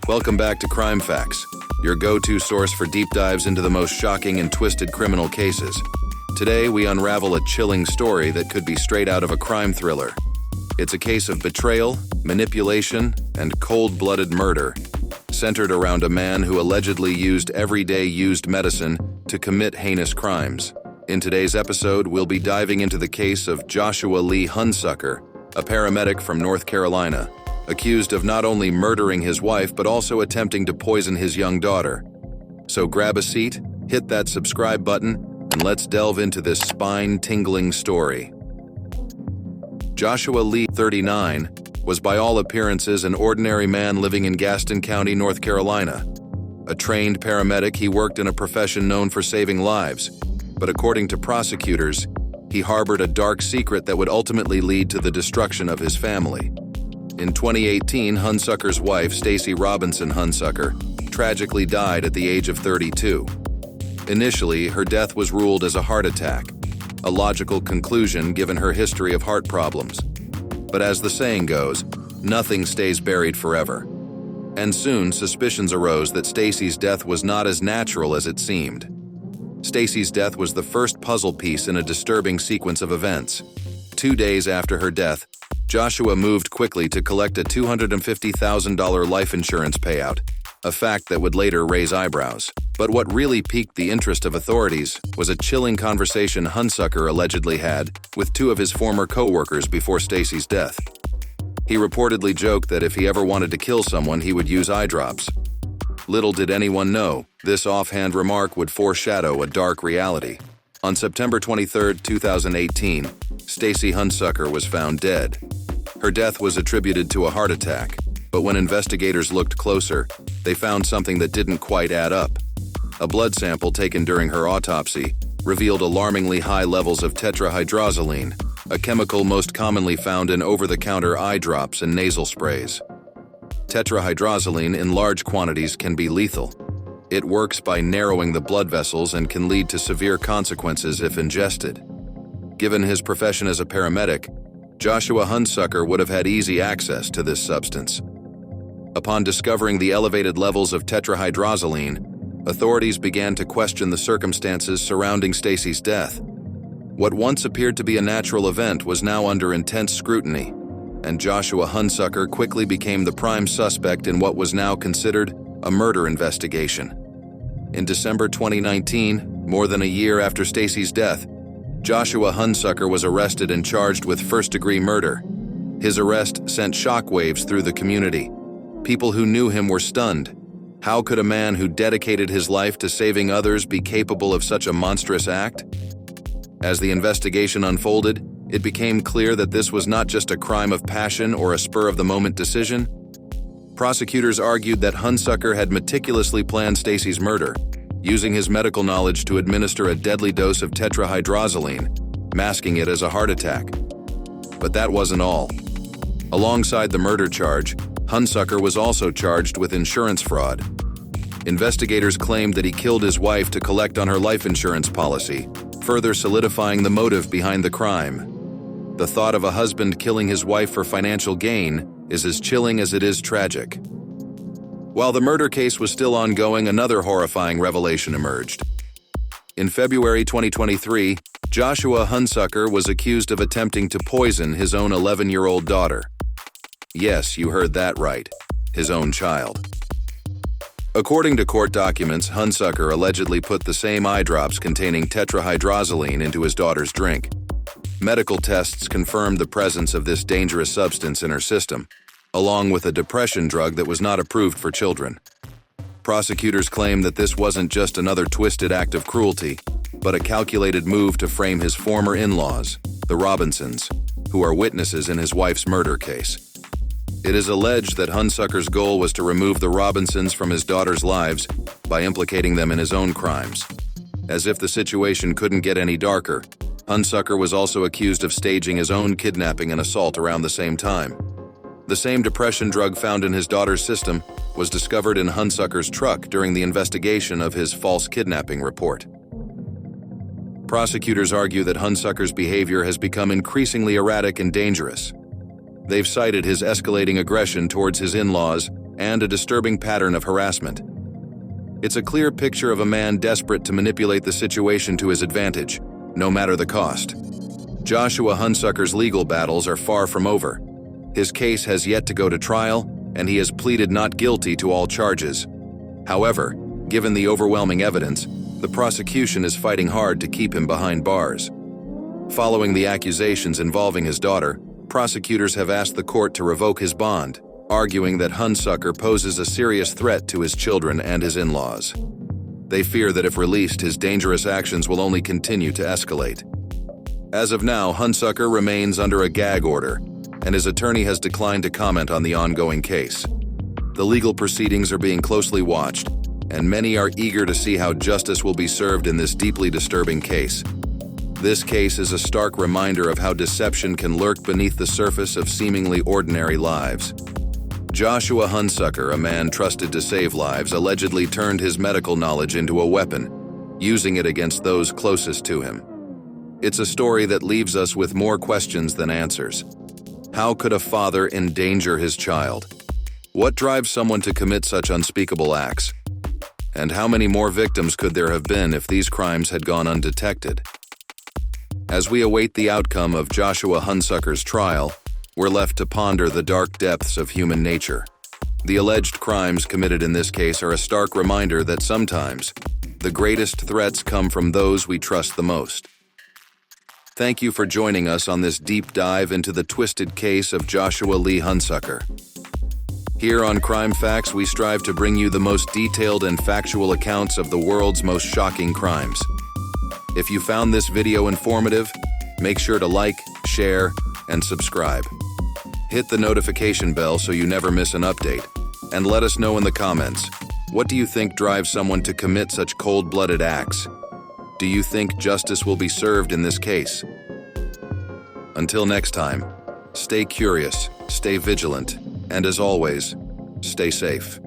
Welcome back to Crime Facts, your go-to source for deep dives into the most shocking and twisted criminal cases. Today, we unravel a chilling story that could be straight out of a crime thriller. It's a case of betrayal, manipulation, and cold-blooded murder, centered around a man who allegedly used everyday used medicine to commit heinous crimes. In today's episode, we'll be diving into the case of Joshua Lee Hunsucker, a paramedic from North Carolina, accused of not only murdering his wife but also attempting to poison his young daughter. So grab a seat, hit that subscribe button, and let's delve into this spine-tingling story. Joshua Lee, 39, was by all appearances an ordinary man living in Gaston County, North Carolina. A trained paramedic, he worked in a profession known for saving lives, but according to prosecutors, he harbored a dark secret that would ultimately lead to the destruction of his family. In 2018, Hunsucker's wife, Stacy Hunsucker, tragically died at the age of 32. Initially, her death was ruled as a heart attack, a logical conclusion given her history of heart problems. But as the saying goes, nothing stays buried forever. And soon, suspicions arose that Stacy's death was not as natural as it seemed. Stacy's death was the first puzzle piece in a disturbing sequence of events. 2 days after her death, Joshua moved quickly to collect a $250,000 life insurance payout, a fact that would later raise eyebrows. But what really piqued the interest of authorities was a chilling conversation Hunsucker allegedly had with two of his former co-workers before Stacy's death. He reportedly joked that if he ever wanted to kill someone, he would use eyedrops. Little did anyone know, this offhand remark would foreshadow a dark reality. On September 23, 2018, Stacy Hunsucker was found dead. Her death was attributed to a heart attack, but when investigators looked closer, they found something that didn't quite add up. A blood sample taken during her autopsy revealed alarmingly high levels of tetrahydrozoline, a chemical most commonly found in over-the-counter eye drops and nasal sprays. Tetrahydrozoline in large quantities can be lethal. It works by narrowing the blood vessels and can lead to severe consequences if ingested. Given his profession as a paramedic, Joshua Hunsucker would have had easy access to this substance. Upon discovering the elevated levels of tetrahydrozoline, authorities began to question the circumstances surrounding Stacy's death. What once appeared to be a natural event was now under intense scrutiny, and Joshua Hunsucker quickly became the prime suspect in what was now considered a murder investigation. In December 2019, more than a year after Stacy's death, Joshua Hunsucker was arrested and charged with first-degree murder. His arrest sent shockwaves through the community. People who knew him were stunned. How could a man who dedicated his life to saving others be capable of such a monstrous act? As the investigation unfolded, it became clear that this was not just a crime of passion or a spur-of-the-moment decision. Prosecutors argued that Hunsucker had meticulously planned Stacy's murder, using his medical knowledge to administer a deadly dose of tetrahydrozoline, masking it as a heart attack. But that wasn't all. Alongside the murder charge, Hunsucker was also charged with insurance fraud. Investigators claimed that he killed his wife to collect on her life insurance policy, further solidifying the motive behind the crime. The thought of a husband killing his wife for financial gain is as chilling as it is tragic. While the murder case was still ongoing, another horrifying revelation emerged. In February 2023, Joshua Hunsucker was accused of attempting to poison his own 11-year-old daughter. Yes, you heard that right, his own child. According to court documents, Hunsucker allegedly put the same eye drops containing tetrahydrozoline into his daughter's drink. Medical tests confirmed the presence of this dangerous substance in her system, along with a depression drug that was not approved for children. Prosecutors claim that this wasn't just another twisted act of cruelty, but a calculated move to frame his former in-laws, the Robinsons, who are witnesses in his wife's murder case. It is alleged that Hunsucker's goal was to remove the Robinsons from his daughter's lives by implicating them in his own crimes. As if the situation couldn't get any darker, Hunsucker was also accused of staging his own kidnapping and assault around the same time. The same depression drug found in his daughter's system was discovered in Hunsucker's truck during the investigation of his false kidnapping report. Prosecutors argue that Hunsucker's behavior has become increasingly erratic and dangerous. They've cited his escalating aggression towards his in-laws and a disturbing pattern of harassment. It's a clear picture of a man desperate to manipulate the situation to his advantage, no matter the cost. Joshua Hunsucker's legal battles are far from over. His case has yet to go to trial, and he has pleaded not guilty to all charges. However, given the overwhelming evidence, the prosecution is fighting hard to keep him behind bars. Following the accusations involving his daughter, prosecutors have asked the court to revoke his bond, arguing that Hunsucker poses a serious threat to his children and his in-laws. They fear that if released, his dangerous actions will only continue to escalate. As of now, Hunsucker remains under a gag order, and his attorney has declined to comment on the ongoing case. The legal proceedings are being closely watched, and many are eager to see how justice will be served in this deeply disturbing case. This case is a stark reminder of how deception can lurk beneath the surface of seemingly ordinary lives. Joshua Hunsucker, a man trusted to save lives, allegedly turned his medical knowledge into a weapon, using it against those closest to him. It's a story that leaves us with more questions than answers. How could a father endanger his child? What drives someone to commit such unspeakable acts? And how many more victims could there have been if these crimes had gone undetected? As we await the outcome of Joshua Hunsucker's trial, we're left to ponder the dark depths of human nature. The alleged crimes committed in this case are a stark reminder that sometimes the greatest threats come from those we trust the most. Thank you for joining us on this deep dive into the twisted case of Joshua Lee Hunsucker. Here on Crime Facts, we strive to bring you the most detailed and factual accounts of the world's most shocking crimes. If you found this video informative, make sure to like, share, and subscribe. Hit the notification bell so you never miss an update, and let us know in the comments, what do you think drives someone to commit such cold-blooded acts? Do you think justice will be served in this case? Until next time, stay curious, stay vigilant, and as always, stay safe.